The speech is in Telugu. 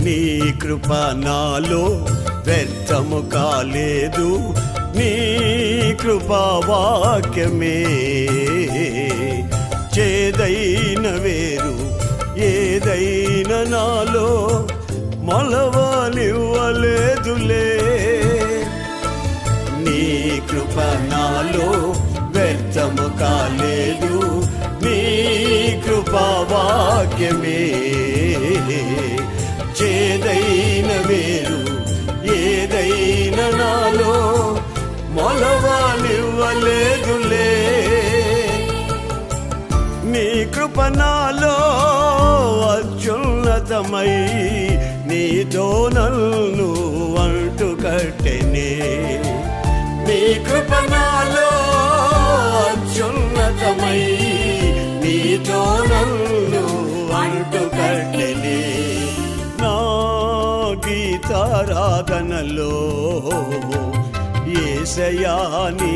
నీ కృప నాలో వ్యర్థము కాలేదు, నీ కృపా వాక్యమే చేదైన వేరు ఏదైనా నాలో మొలవనివ్వలేదులే. నీ కృప నాలో వ్యర్థము కాలేదు, నీ కృపా వాక్యమే చేదైన వేరు ఏదైనా నాలో మొలవనివ్వలేదులే. నీ కృప నాలో అత్యున్నతమై నీతో నన్ను అంటు కట్టెనే. నీ కృప నాలో అత్యున్నతమై నీతో నన్ను అంటు కట్టెనే. నా గీతారాధనలో యేసయ్యా నీ